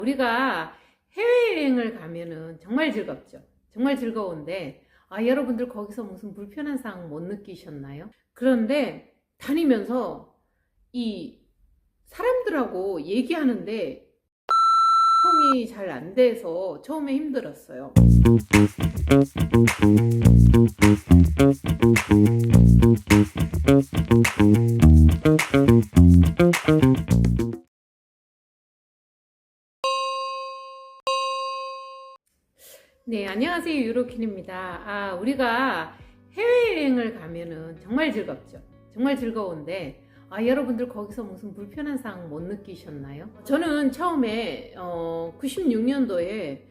우리가 해외여행을 가면은 정말 즐겁죠. 정말 즐거운데, 여러분들 거기서 무슨 불편한 사항 못 느끼셨나요? 그런데 다니면서 이 사람들하고 얘기하는데 소통이 잘 안 돼서 처음에 힘들었어요. 네, 안녕하세요. 유로킨입니다. 우리가 해외여행을 가면은 정말 즐겁죠. 정말 즐거운데, 여러분들 거기서 무슨 불편한 사항 못 느끼셨나요? 저는 처음에 96년도에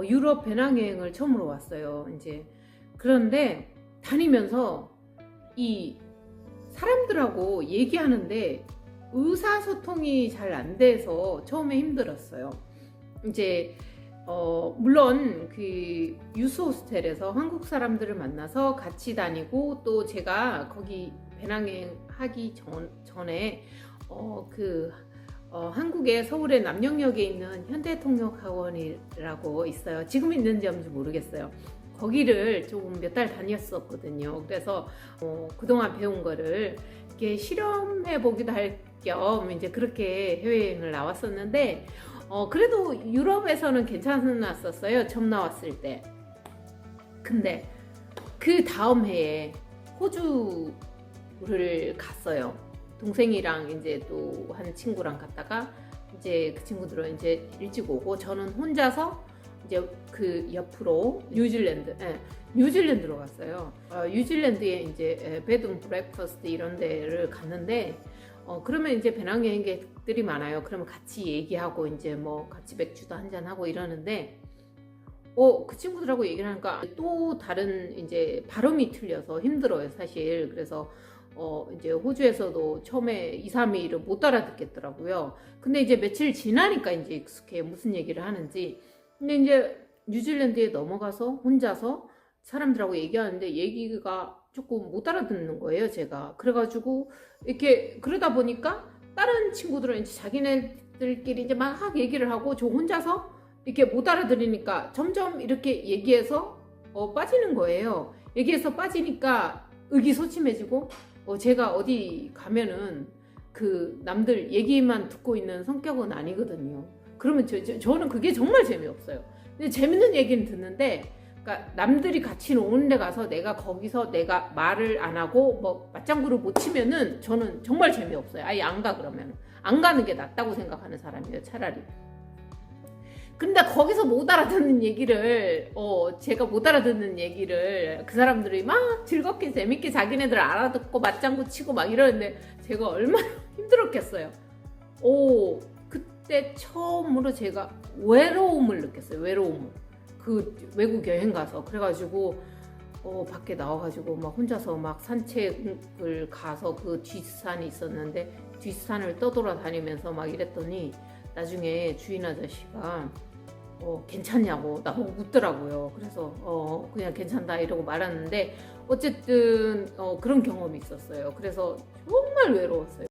유럽 배낭여행을 처음으로 왔어요. 그런데 다니면서 이 사람들하고 얘기하는데 의사소통이 잘 안 돼서 처음에 힘들었어요. 물론 그 유스 호스텔에서 한국 사람들을 만나서 같이 다니고, 또 제가 거기 배낭여행 하기 전에 한국의 서울의 남영역에 있는 현대통역학원이라고 있어요. 지금 있는지 없는지 모르겠어요. 거기를 조금 몇 달 다녔었거든요. 그래서 그동안 배운 거를 이렇게 실험해 보기도 할 겸 그렇게 해외여행을 나왔었는데, 그래도 유럽에서는 괜찮았었어요. 처음 나왔을 때. 근데 그 다음 해에 호주를 갔어요. 동생이랑 또 한 친구랑 갔다가 그 친구들은 일찍 오고, 저는 혼자서 그 옆으로 뉴질랜드로 갔어요. 뉴질랜드에 베드 앤 브렉퍼스트 이런 데를 갔는데, 그러면 배낭여행객들이 많아요. 그러면 같이 얘기하고 같이 맥주도 한잔 하고 이러는데, 그 친구들하고 얘기를 하니까 또 다른 발음이 틀려서 힘들어요, 사실. 그래서 호주에서도 처음에 2, 3일을 못 알아듣겠더라고요. 근데 며칠 지나니까 익숙해, 무슨 얘기를 하는지. 근데 뉴질랜드에 넘어가서 혼자서 사람들하고 얘기하는데 얘기가 조금 못 알아듣는 거예요, 제가. 그래가지고 그러다 보니까 다른 친구들은 자기네들끼리 막 얘기를 하고, 저 혼자서 못 알아들으니까 점점 이렇게 얘기해서 빠지는 거예요. 얘기해서 빠지니까 의기소침해지고, 제가 어디 가면은 그 남들 얘기만 듣고 있는 성격은 아니거든요. 그러면 저는 그게 정말 재미없어요. 근데 재밌는 얘기는 듣는데, 그러니까 남들이 같이 노는 데 가서 거기서 내가 말을 안 하고 맞장구를 못 치면은 저는 정말 재미없어요. 아예 안 가. 그러면 안 가는 게 낫다고 생각하는 사람이에요, 차라리. 근데 거기서 못 알아듣는 얘기를 제가 못 알아듣는 얘기를 그 사람들이 막 즐겁게 재밌게 자기네들 알아듣고 맞장구 치고 막 이러는데, 제가 얼마나 힘들었겠어요. 그때 처음으로 제가 외로움을 느꼈어요. 외로움을. 그 외국 여행 가서. 그래가지고 밖에 나와가지고 막 혼자서 막 산책을 가서, 그 뒷산이 있었는데 뒷산을 떠돌아다니면서 막 이랬더니 나중에 주인 아저씨가 괜찮냐고 나보고 묻더라고요. 그래서 그냥 괜찮다 이러고 말았는데, 어쨌든 그런 경험이 있었어요. 그래서 정말 외로웠어요.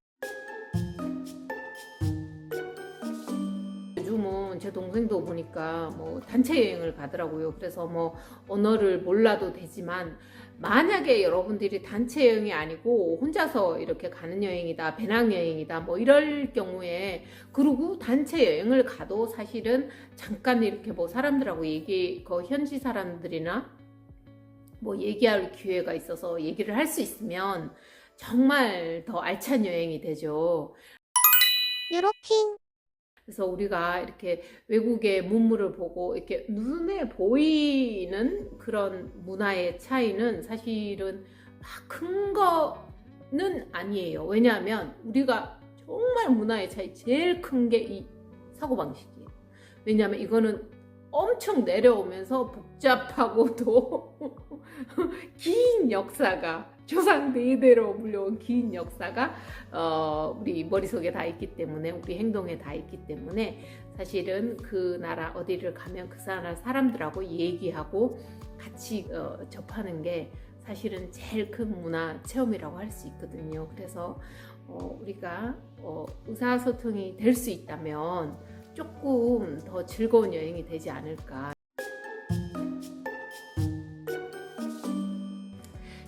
요즘은 제 동생도 보니까 단체 여행을 가더라고요. 그래서 언어를 몰라도 되지만, 만약에 여러분들이 단체 여행이 아니고 혼자서 이렇게 가는 여행이다, 배낭여행이다 이럴 경우에, 그리고 단체 여행을 가도 사실은 잠깐 이렇게 사람들하고 현지 사람들이나 얘기할 기회가 있어서 얘기를 할 수 있으면 정말 더 알찬 여행이 되죠. 유로킹. 그래서 우리가 이렇게 외국의 문물을 보고 이렇게 눈에 보이는 그런 문화의 차이는 사실은 막 큰 거는 아니에요. 왜냐하면 우리가 정말 문화의 차이 제일 큰 게 이 사고방식이에요. 왜냐하면 이거는 엄청 내려오면서 복잡하고도 긴 역사가, 조상대대로 물려온 긴 역사가 우리 머릿속에 다 있기 때문에, 우리 행동에 다 있기 때문에, 사실은 그 나라 어디를 가면 그 나라 사람들하고 얘기하고 같이 접하는 게 사실은 제일 큰 문화 체험이라고 할 수 있거든요. 그래서 우리가 의사소통이 될 수 있다면 조금 더 즐거운 여행이 되지 않을까.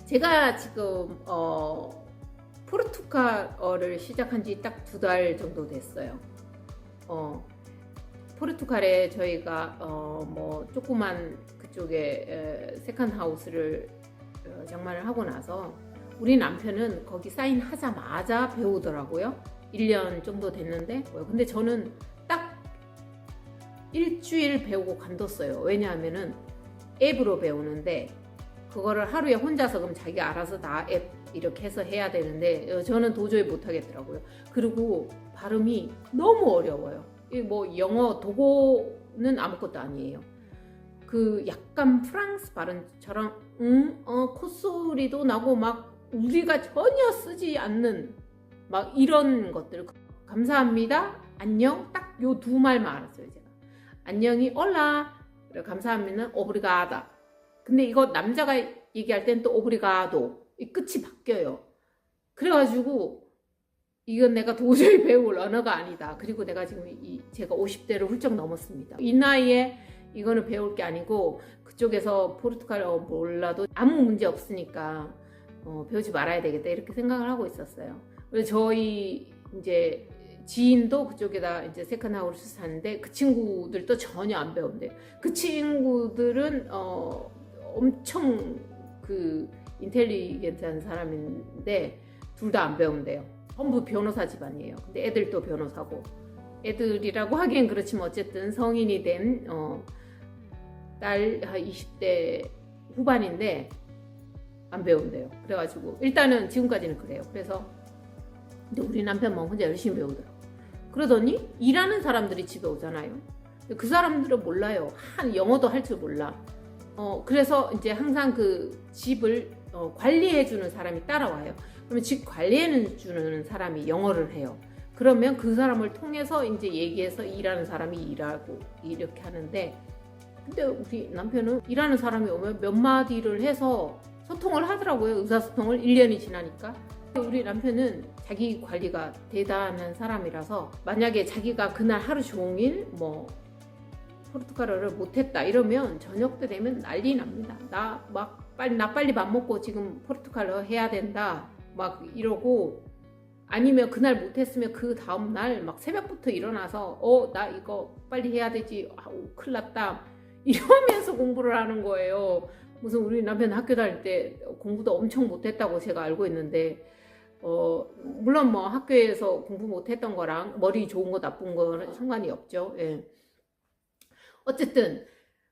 제가 지금 포르투갈어를 시작한 지 딱 2달 정도 됐어요. 포르투갈에 저희가 뭐 조그만 그쪽에 세컨드 하우스를 장만을 하고 나서 우리 남편은 거기 사인하자마자 배우더라고요. 1년 정도 됐는데 근데 저는 딱 일주일 배우고 관뒀어요. 왜냐하면은 앱으로 배우는데 그거를 하루에 혼자서 그럼 자기가 알아서 다 앱 이렇게 해서 해야 되는데 저는 도저히 못하겠더라고요. 그리고 발음이 너무 어려워요. 뭐 영어 도고는 아무것도 아니에요. 그 약간 프랑스 발음처럼 콧소리도 나고 막 우리가 전혀 쓰지 않는 막 이런 것들. 감사합니다, 안녕, 딱 요 두 말만 알았어요. 제가 안녕이 올라, 감사합니다는 오브리가다. 근데 이거 남자가 얘기할 땐 또 오브리가도 이 끝이 바뀌어요. 그래가지고 이건 내가 도저히 배울 언어가 아니다. 그리고 내가 지금 제가 50대를 훌쩍 넘었습니다. 이 나이에 이거는 배울 게 아니고 그쪽에서 포르투갈어 몰라도 아무 문제 없으니까 배우지 말아야 되겠다 이렇게 생각을 하고 있었어요. 그래서 저희 이제 지인도 그쪽에다 이제 세컨드 하우스 사는데 그 친구들도 전혀 안 배운대요. 그 친구들은 엄청 그 인텔리겐트한 사람인데 둘 다 안 배운대요. 전부 변호사 집안이에요. 근데 애들도 변호사고, 애들이라고 하기엔 그렇지만 어쨌든 성인이 된 딸 20대 후반인데 안 배운대요. 그래가지고 일단은 지금까지는 그래요. 그래서 근데 우리 남편 뭐 혼자 열심히 배우더라고. 그러더니 일하는 사람들이 집에 오잖아요. 그 사람들은 몰라요. 영어도 할 줄 몰라. 그래서 이제 항상 그 집을 관리해주는 사람이 따라와요. 그러면 집 관리해주는 사람이 영어를 해요. 그러면 그 사람을 통해서 이제 얘기해서 일하는 사람이 일하고 이렇게 하는데, 근데 우리 남편은 일하는 사람이 오면 몇 마디를 해서 소통을 하더라고요. 의사소통을 1년이 지나니까. 우리 남편은 자기 관리가 대단한 사람이라서 만약에 자기가 그날 하루 종일 뭐 포르투갈어를 못했다 이러면 저녁 때 되면 난리 납니다. 나 빨리 밥 먹고 지금 포르투갈어 해야 된다 막 이러고, 아니면 그날 못했으면 그 다음날 막 새벽부터 일어나서 나 이거 빨리 해야 되지, 큰일 났다 이러면서 공부를 하는 거예요. 무슨 우리 남편 학교 다닐 때 공부도 엄청 못했다고 제가 알고 있는데 물론 뭐 학교에서 공부 못했던 거랑 머리 좋은 거 나쁜 거는 상관이 없죠. 예. 어쨌든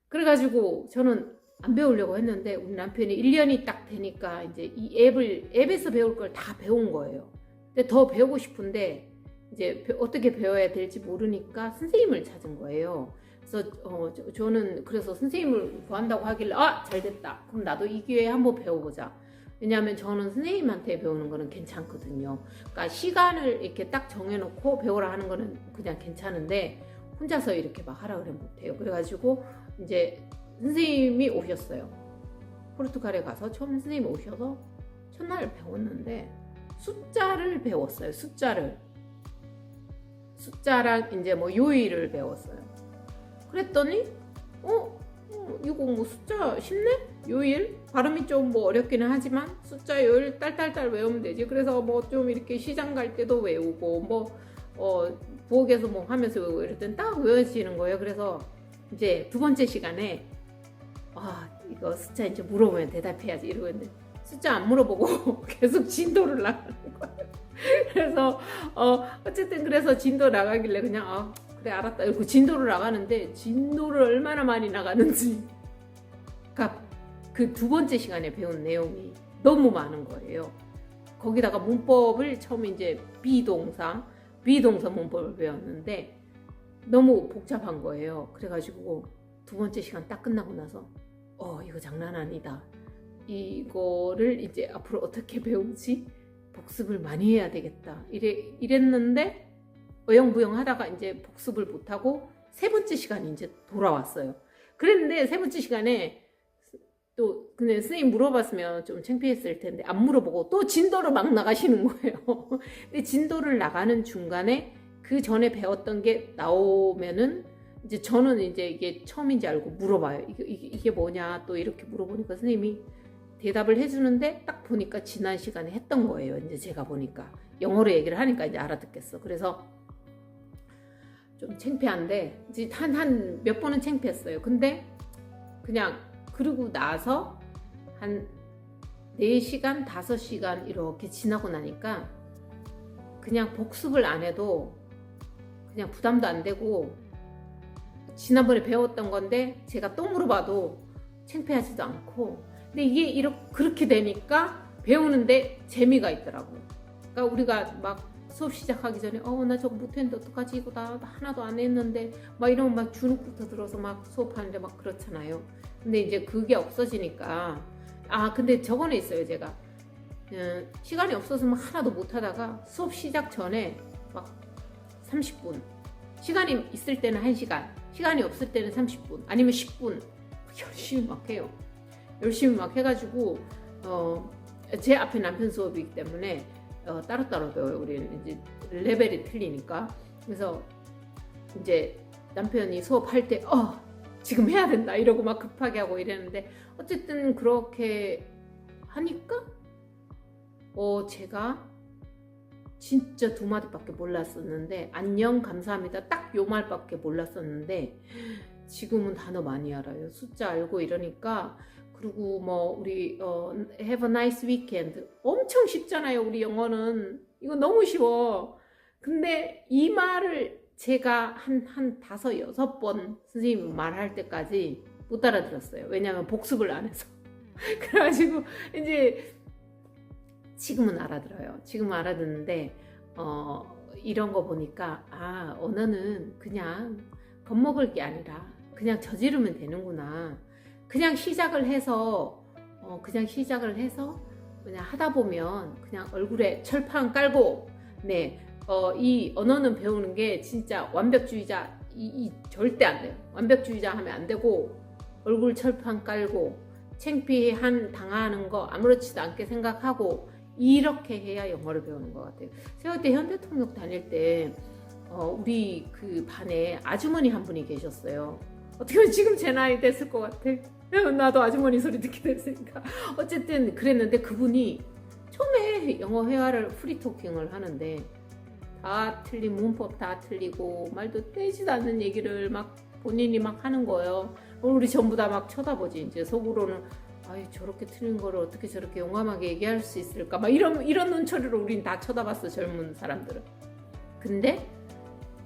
그래가지고 저는 안 배우려고 했는데 우리 남편이 1년이 딱 되니까 이제 이 앱에서 배울 걸 다 배운 거예요. 근데 더 배우고 싶은데 이제 어떻게 배워야 될지 모르니까 선생님을 찾은 거예요. 그래서 저는 그래서 선생님을 구한다고 하길래 잘 됐다. 그럼 나도 이 기회에 한번 배워보자. 왜냐하면 저는 선생님한테 배우는 거는 괜찮거든요. 그러니까 시간을 이렇게 딱 정해놓고 배우라 하는 거는 그냥 괜찮은데 혼자서 이렇게 막 하라 그러면 못해요. 그래가지고 이제 선생님이 오셨어요. 포르투갈에 가서 처음 선생님이 오셔서 첫날 배웠는데 숫자를 배웠어요. 숫자랑 이제 뭐 요일을 배웠어요. 그랬더니 이거 뭐 숫자 쉽네? 요일? 발음이 좀 뭐 어렵기는 하지만 숫자 요일 딸딸딸 외우면 되지. 그래서 뭐 좀 이렇게 시장 갈 때도 외우고 뭐 부엌에서 뭐 하면서 외우고 이럴 땐 딱 외워지는 거예요. 그래서 이제 두 번째 시간에 이거 숫자 이제 물어보면 대답해야지 이러고 있는데 숫자 안 물어보고 계속 진도를 나가는 거예요. 그래서 어쨌든 그래서 진도 나가길래 그냥 그래 알았다 이러고 진도를 나가는데 진도를 얼마나 많이 나가는지 그 두 번째 시간에 배운 내용이 너무 많은 거예요. 거기다가 문법을 처음에 이제 비동사 문법을 배웠는데 너무 복잡한 거예요. 그래가지고 두 번째 시간 딱 끝나고 나서 이거 장난 아니다. 이거를 이제 앞으로 어떻게 배우지? 복습을 많이 해야 되겠다. 이랬는데 어영부영 하다가 이제 복습을 못하고 세 번째 시간이 이제 돌아왔어요. 그랬는데 세 번째 시간에 또 근데 선생님 물어봤으면 좀 창피했을 텐데 안 물어보고 또 진도를 막 나가시는 거예요. 근데 진도를 나가는 중간에 그 전에 배웠던 게 나오면은 이제 저는 이제 이게 처음인지 알고 물어봐요. 이게 뭐냐 또 이렇게 물어보니까 선생님이 대답을 해주는데 딱 보니까 지난 시간에 했던 거예요. 이제 제가 보니까 영어로 얘기를 하니까 이제 알아듣겠어. 그래서 좀 창피한데 이제 한 몇 번은 창피했어요. 근데 그냥 그러고 나서 한 4시간, 5시간 이렇게 지나고 나니까 그냥 복습을 안 해도 그냥 부담도 안 되고 지난번에 배웠던 건데 제가 또 물어봐도 창피하지도 않고 근데 이게 그렇게 되니까 배우는데 재미가 있더라고요. 그러니까 우리가 막 수업 시작하기 전에 나 저거 못했는데 어떡하지 이거 나 하나도 안 했는데 막 이러면 막 주눅부터 들어서 막 수업하는데 막 그렇잖아요. 근데 이제 그게 없어지니까 근데 저거는 있어요. 제가 시간이 없어서 막 하나도 못하다가 수업 시작 전에 막 30분 시간이 있을 때는 1시간 시간이 없을 때는 30분 아니면 10분 열심히 막 해요. 열심히 막 해가지고 제 앞에 남편 수업이기 때문에 따로따로 배워요. 우리는 이제 레벨이 틀리니까. 그래서 이제 남편이 수업할 때 지금 해야 된다 이러고 막 급하게 하고 이랬는데 어쨌든 그렇게 하니까 제가 진짜 2마디밖에 몰랐었는데 안녕 감사합니다 딱 요 말밖에 몰랐었는데 지금은 단어 많이 알아요. 숫자 알고 이러니까. 그리고 뭐 우리 have a nice weekend 엄청 쉽잖아요. 우리 영어는 이거 너무 쉬워. 근데 이 말을 제가 한 5, 6번 선생님 말할 때까지 못 알아들었어요. 왜냐하면 복습을 안 해서. 그래가지고 이제 지금은 알아들어요. 지금은 알아듣는데 이런 거 보니까 언어는 그냥 겁먹을 게 아니라 그냥 저지르면 되는구나. 그냥 시작을 해서 그냥 하다 보면 그냥 얼굴에 철판 깔고 이 언어는 배우는 게 진짜 완벽주의자 절대 안 돼요. 완벽주의자 하면 안 되고 얼굴 철판 깔고 당하는 거 아무렇지도 않게 생각하고 이렇게 해야 영어를 배우는 것 같아요. 제가 그때 현대통역 다닐 때 우리 그 반에 아주머니 한 분이 계셨어요. 어떻게 보면 지금 제 나이 됐을 것 같아. 나도 아주머니 소리 듣게 됐으니까. 어쨌든 그랬는데 그분이 처음에 영어 회화를 프리토킹을 하는데 다 틀린 문법 다 틀리고 말도 떼지도 않는 얘기를 막 본인이 막 하는 거예요. 우리 전부 다 막 쳐다보지. 이제 속으로는 저렇게 틀린 거를 어떻게 저렇게 용감하게 얘기할 수 있을까 막 이런 눈초리로 우린 다 쳐다봤어. 젊은 사람들은. 근데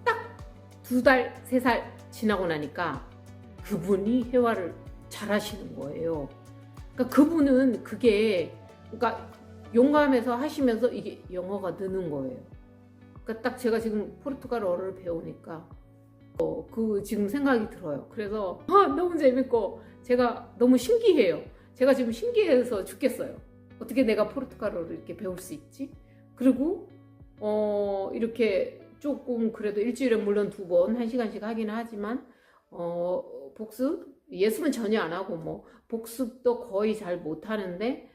딱 2달, 3살 지나고 나니까 그분이 회화를 잘하시는 거예요. 그러니까 그분은 그러니까 용감해서 하시면서 이게 영어가 느는 거예요. 그러니까 딱 제가 지금 포르투갈어를 배우니까 지금 생각이 들어요. 그래서 너무 재밌고 제가 너무 신기해요. 제가 지금 신기해서 죽겠어요. 어떻게 내가 포르투갈어를 이렇게 배울 수 있지? 그리고 이렇게 조금 그래도 일주일에 물론 2번 1시간씩 하기는 하지만 복습 예습은 전혀 안 하고 뭐 복습도 거의 잘 못하는데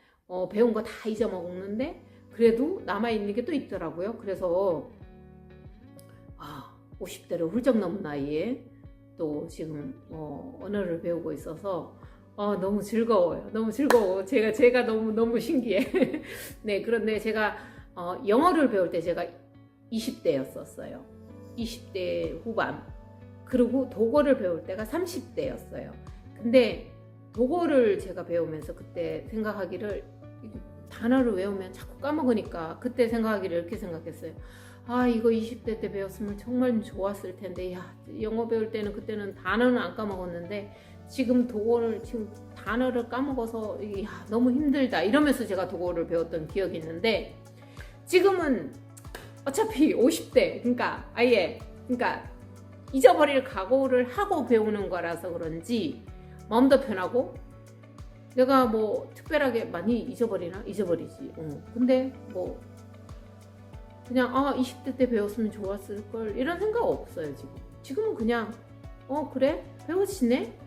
배운 거 다 잊어먹는데 그래도 남아있는 게 또 있더라고요. 그래서 50대를 훌쩍 넘은 나이에 또 지금 언어를 배우고 있어서 너무 즐거워요. 너무 즐거워. 제가 너무 신기해. 네, 그런데 제가 영어를 배울 때 제가 20대였었어요. 20대 후반. 그리고 독어를 배울 때가 30대였어요. 근데 독어를 제가 배우면서 그때 생각하기를 단어를 외우면 자꾸 까먹으니까 그때 생각하기를 이렇게 생각했어요. 이거 20대 때 배웠으면 정말 좋았을 텐데 영어 배울 때는 그때는 단어는 안 까먹었는데 지금 단어를 까먹어서 너무 힘들다 이러면서 제가 독어를 배웠던 기억이 있는데 지금은 어차피 50대 그러니까 잊어버릴 각오를 하고 배우는 거라서 그런지 마음도 편하고 내가 뭐 특별하게 많이 잊어버리나? 잊어버리지. 근데 뭐 그냥 20대 때 배웠으면 좋았을걸 이런 생각 없어요. 지금은 그냥 그래? 배워지네?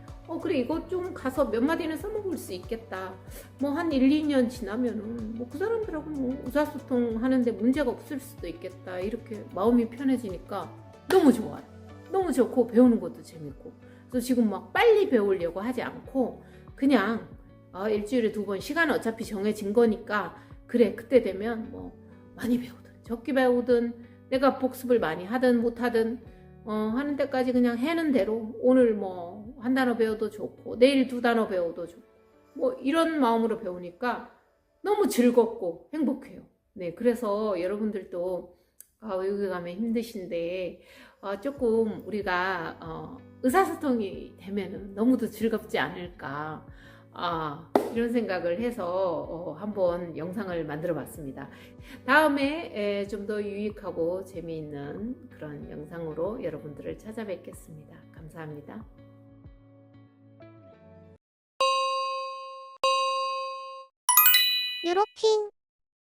그래 이거 좀 가서 몇 마디는 써먹을 수 있겠다. 뭐 한 1, 2년 지나면은 뭐 그 사람들하고 뭐 의사소통 하는데 문제가 없을 수도 있겠다. 이렇게 마음이 편해지니까 너무 좋아요. 너무 좋고 배우는 것도 재밌고. 그래서 지금 막 빨리 배우려고 하지 않고 그냥 일주일에 2번 시간은 어차피 정해진 거니까 그래 그때 되면 뭐 많이 배우든 적게 배우든 내가 복습을 많이 하든 못하든 하는 데까지 그냥 해는 대로 오늘 뭐 한 단어 배워도 좋고 내일 2단어 배워도 좋고 뭐 이런 마음으로 배우니까 너무 즐겁고 행복해요. 네, 그래서 여러분들도 외국에 가면 힘드신데 조금 우리가 의사소통이 되면은 너무도 즐겁지 않을까 이런 생각을 해서 한번 영상을 만들어 봤습니다. 다음에 좀 더 유익하고 재미있는 그런 영상으로 여러분들을 찾아뵙겠습니다. 감사합니다. 유로킹